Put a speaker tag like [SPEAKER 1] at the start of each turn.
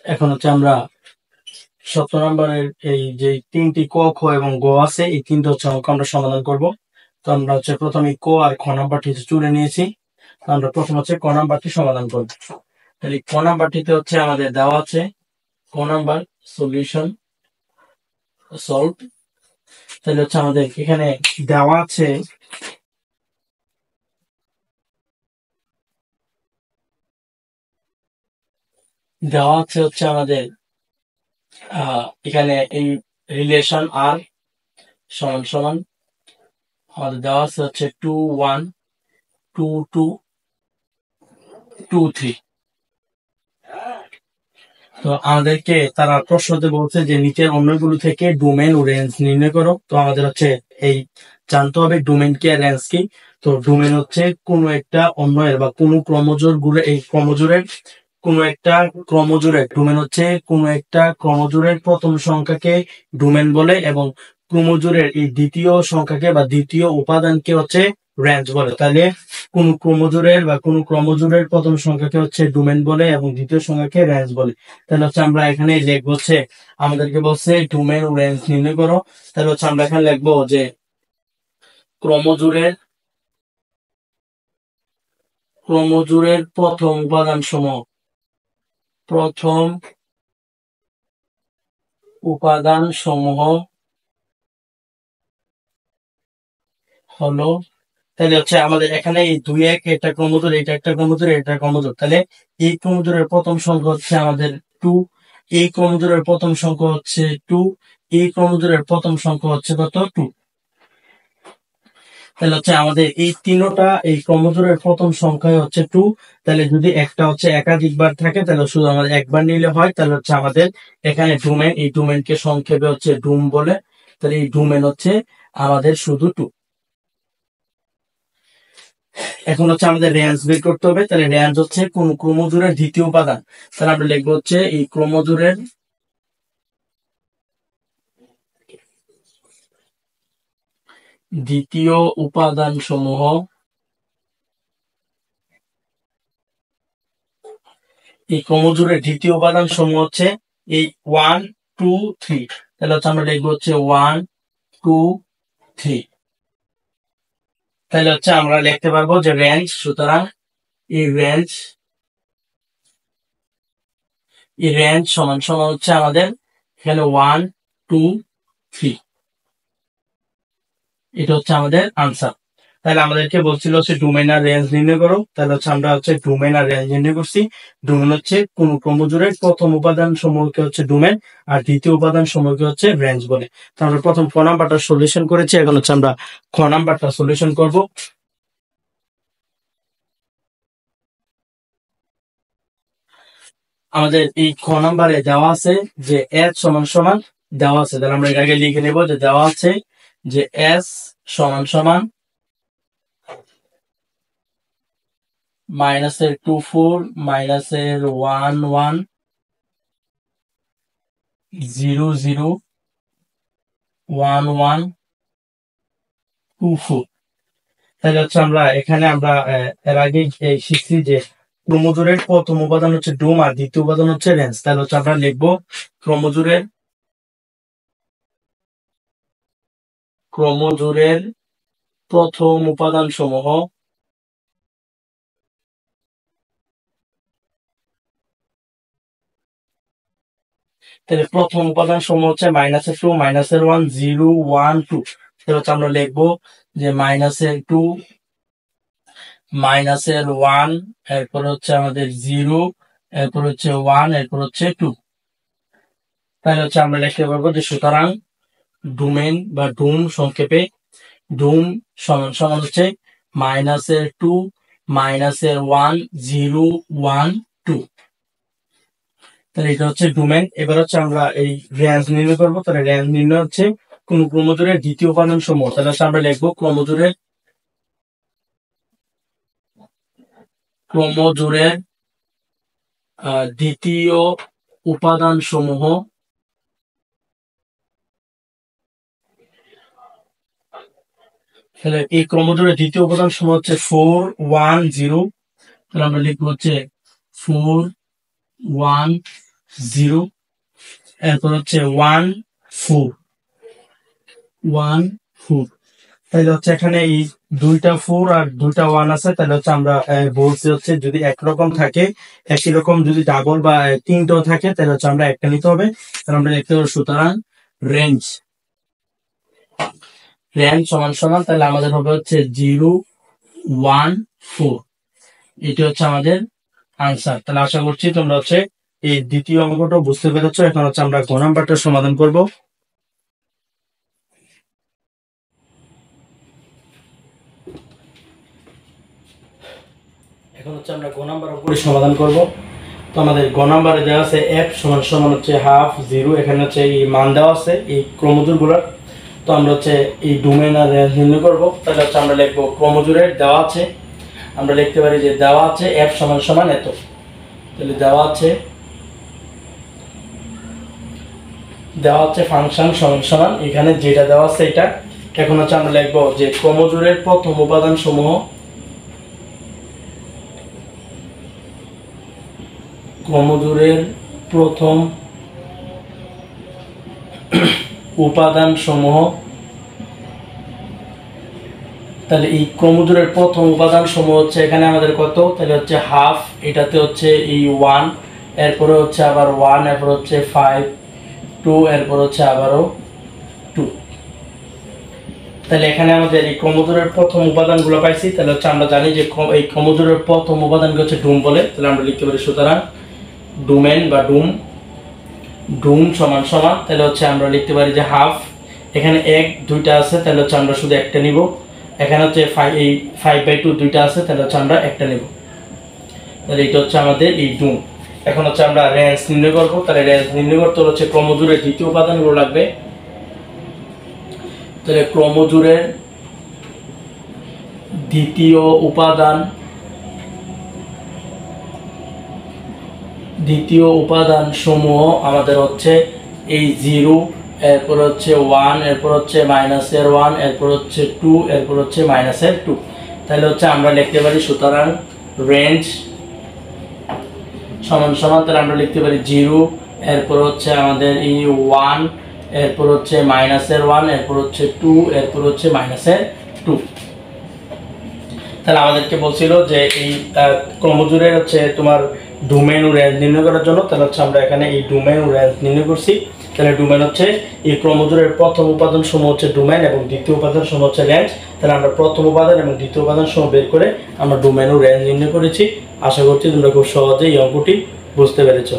[SPEAKER 1] এখন হচ্ছে আমরা 17 নম্বরের এই যে 3টি ক, খ এবং গ আছে, এই 3টা হচ্ছে অঙ্ক আমরা সমাধান করব। তো আমরা হচ্ছে প্রথমে ক আর খ নাম্বারটি তুলে নিয়েছি। তো আমরা প্রথম হচ্ছে ক নাম্বারটি সমাধান করব। তাহলে ক নাম্বারটিতে হচ্ছে আমাদের দেওয়া আছে ক নাম্বার সলিউশন সলভ। তাহলে হচ্ছে আমাদের এখানে দেওয়া আছে হচ্ছে আমাদের এখানে এই রিলেশন আর সমান সমান আমাদের দেওয়া আছে হচ্ছে 2 1 2 2 2 3। তো আমাদেরকে তারা প্রশ্নতে বলছে যে নিচের অন্যগুলো থেকে ডোমেন ও রেঞ্জ নির্ণয় করো। তো আমাদের হচ্ছে এই জানতে হবে ডোমেন কি আর রেঞ্জ কি। তো ডোমেন হচ্ছে কোনো একটা অন্যের বা কোনো ক্রমজোর গুলো, এই ক্রমজোরের কোনো একটা ক্রমজোরের ডোমেন হচ্ছে কোনো একটা ক্রমজোরের প্রথম সংখ্যাকে ডোমেন বলে, এবং ক্রমজোরের এই দ্বিতীয় সংখ্যাকে বা দ্বিতীয় উপাদানকে হচ্ছে রেঞ্জ বলে। তাহলে কোন ক্রমজোরের বা কোন ক্রমজোরের প্রথম সংখ্যাকে হচ্ছে ডোমেন বলে এবং দ্বিতীয় সংখ্যাকে রেঞ্জ বলে। তাহলে হচ্ছে আমরা এখানে লিখবো হচ্ছে আমাদেরকে বলছে ডোমেন ও রেঞ্জ নির্ণয় করো। তাহলে হচ্ছে আমরা এখানে লিখবো যে ক্রমজোরের প্রথম উপাদান সমূহ হলো। তাহলে হচ্ছে আমাদের এখানে এই 2 1 এটা ক্রমজোর, এটা একটা ক্রমজোর, এটা ক্রমজোর। তাহলে এই ক্রমজোরের প্রথম সংখ্যা হচ্ছে আমাদের 2, এই ক্রমজোরের প্রথম সংখ্যা হচ্ছে 2, এই ক্রমজোরের প্রথম সংখ্যা হচ্ছে কত 2। তাহলে হচ্ছে আমাদের এই তিনটা এই ক্রমজোরের প্রথম সংখ্যা হচ্ছে 2। তাহলে যদি একটা হচ্ছে একাধিকবার থাকে তাহলে শুধু আমাদের একবার নিলে হয়। তাহলে হচ্ছে আমাদের এখানে ডোমেন, এই ডোমেনকে সংক্ষেপে হচ্ছে ডোম বলে। তাহলে এই ডোমেন হচ্ছে আমাদের শুধু 2। এখন হচ্ছে আমাদের রেঞ্জ বের করতে হবে। তাহলে রেঞ্জ হচ্ছে কোন ক্রমজোরের দ্বিতীয় উপাদান। তাহলে আমরা লিখবো হচ্ছে এই ক্রমজোরের দ্বিতীয় উপাদান সমূহ হচ্ছে এই 1 2 3। তাহলে হচ্ছে আমরা লিখবো হচ্ছে 1 2 3। তাহলে হচ্ছে আমরা লিখতে পারবো যে রেঞ্জ, সুতরাং এই রেঞ্জ সমান সমান হচ্ছে আমাদের এখানে 1 2 3। এটা হচ্ছে আমাদের আনসার। তাহলে আমাদেরকে বলছিল হচ্ছে ডোমেন আর রেঞ্জ নির্ণয় করো। তাহলে হচ্ছে আমরা হচ্ছে ডোমেন আর রেঞ্জ নির্ণয় করছি। ডোমেন হচ্ছে কোন ক্রমজোরের প্রথম উপাদান সমূহকে হচ্ছে ডোমেন আর দ্বিতীয় উপাদান সমূহকে হচ্ছে রেঞ্জ বলে। তো আমরা প্রথম ক নাম্বারটা সলিউশন করেছি, এখন হচ্ছে আমরা খ নাম্বারটা সলিউশন করব। আমাদের এই খ নাম্বারে দেওয়া আছে যে এস সমান সমান দেওয়া আছে। তাহলে আমরা এর আগে লিখে নেব যে দেওয়া আছে যে এস সমান সমান মাইনাসের 2 4 মাইনাসের 1 1 0 0 1 1 2 4। তাহলে হচ্ছে আমরা এখানে আমরা এর আগে শিখছি যে ক্রমজোরের প্রথম উপাদান হচ্ছে ডোম আর দ্বিতীয় উপাদান হচ্ছে রেঞ্জ। তাহলে হচ্ছে আমরা লিখবো ক্রমজোরের প্রথম উপাদান সমূহ তাহলে প্রথম উপাদান সমূহ হচ্ছে মাইনাসের 2 মাইনাসের 1 0 1 2। তাহলে হচ্ছে আমরা লিখবো যে মাইনাসের 2 মাইনাসের 1, এরপর হচ্ছে আমাদের 0, এরপর হচ্ছে 1, এরপর হচ্ছে 2। তাহলে হচ্ছে আমরা লিখতে পারবো যে সুতরাং ডোমেন বা ডোম সংক্ষেপে ডোম সমান সমান হচ্ছে মাইনাসের 2 মাইনাসের 1 0 1 2। তাহলে এটা হচ্ছে ডোমেন। এবার হচ্ছে আমরা এই রেঞ্জ নির্ণয় করবো। তাহলে রেঞ্জ নির্ণয় হচ্ছে কোন ক্রমজোরের দ্বিতীয় উপাদান সমূহ। তাহলে হচ্ছে আমরা লিখবো ক্রমজোরের দ্বিতীয় উপাদান সমূহ তাহলে এই ক্রমজোরের দ্বিতীয় উপাদান সমূহ হচ্ছে 4 1 0। তাহলে আমরা লিখবো হচ্ছে 4 1 0, এরপর হচ্ছে 1 4 1 4। তাহলে হচ্ছে এখানে এই দুইটা 4 আর দুইটা 1 আছে, তাহলে হচ্ছে আমরা বলছি হচ্ছে যদি একরকম থাকে, একই রকম যদি ডাবল বা তিনটাও থাকে, তাহলে হচ্ছে আমরা একটা নিতে হবে। তাহলে আমরা লিখতে পারবো সুতরাং রেঞ্জ সমান সমান, তাহলে আমাদের হবে হচ্ছে 0 1 4। এটি হচ্ছে আমাদের আনসার। তাহলে আশা করছি তোমরা হচ্ছে এই দ্বিতীয় অঙ্কটা বুঝতে পেরেছো। এখন হচ্ছে আমরা গ নাম্বারটা সমাধান করব। এখন হচ্ছে আমরা গ নাম্বার অঙ্কটি সমাধান করব। তো আমাদের গ নাম্বারে দেওয়া আছে f সমান সমান হচ্ছে হাফ 0। এখানে হচ্ছে এই মান দেওয়া আছে এই ক্রমজোড়গুলোর। তো আমরা হচ্ছে এই ডোমেন আর রেঞ্জ নির্ণয় করব। তাহলে হচ্ছে আমরা লিখবো ক্রমজোড়ের দেওয়া আছে, আমরা লিখতে পারি যে দেওয়া আছে f সমান সমান এত। তাহলে দেওয়া আছে ফাংশন সমান সমান এখানে যেটা দেওয়া আছে এটা। এখন হচ্ছে আমরা লিখবো যে ক্রমজোড়ের প্রথম উপাদান সমূহ তাহলে এই ক্রমজোড়ের প্রথম উপাদান সমূহ হচ্ছে এখানে আমাদের কত, তাহলে হচ্ছে হাফ, এটাতে হচ্ছে এই 1, এরপরে হচ্ছে আবার 1, এরপর হচ্ছে 5 2, এরপর হচ্ছে আবারও 2। তাহলে এখানে আমাদের এই ক্রমজোড়ের প্রথম উপাদানগুলো পাইছি। তাহলে হচ্ছে আমরা জানি যে এই ক্রমজোড়ের প্রথম উপাদানকে হচ্ছে ডুম বলে। তাহলে আমরা লিখতে পারি সুতরাং ডোমেন বা ডুম সমান সমান, তাহলে হচ্ছে আমরা লিখতে পারি যে হাফ, এখানে এক দুইটা আছে, তাহলে হচ্ছে আমরা শুধু একটা নিব। এখানে হচ্ছে 5/2 দুইটা আছে, তাহলে হচ্ছে আমরা একটা নিব। তাহলে এটা হচ্ছে আমাদের এই ডুম। এখন হচ্ছে আমরা রেঞ্জ নির্ণয় করব। তাহলে রেঞ্জ নির্ণয় করতে হচ্ছে ক্রমজোড়ের দ্বিতীয় উপাদানগুলো লাগবে। তাহলে ক্রমজোড়ের দ্বিতীয় উপাদান সমূহ আমাদের হচ্ছে এই 0, এরপর হচ্ছে 1, এরপর হচ্ছে মাইনাসের 1, এরপর হচ্ছে 2, এরপর হচ্ছে মাইনাসের 2। তাহলে হচ্ছে আমরা লিখতে পারি সুতরাং রেঞ্জ সমান সমান, তাহলে আমরা লিখতে পারি 0, এরপর হচ্ছে আমাদের এই 1, এরপর হচ্ছে মাইনাসের 1, এরপর হচ্ছে 2, এরপর হচ্ছে মাইনাসের 2। তাহলে আমাদেরকে বলছিল যে এই ক্রমজোড়ের হচ্ছে তোমার ডোমেন ও রেঞ্জ নির্ণয় করার জন্য। তাহলে হচ্ছে আমরা এখানে এই ডোমেন ও রেঞ্জ নির্ণয় করছি। তাহলে ডোমেন হচ্ছে এই ক্রমজোড়ের প্রথম উপাদান সমূহ হচ্ছে ডোমেন এবং দ্বিতীয় উপাদান সমূহ হচ্ছে রেঞ্জ। তাহলে আমরা প্রথম উপাদান এবং দ্বিতীয় উপাদান সমূহ বের করে আমরা ডোমেন ও রেঞ্জ নির্ণয় করেছি। আশা করছি তোমরা খুব সহজেই এই অঙ্কটি বুঝতে পেরেছো।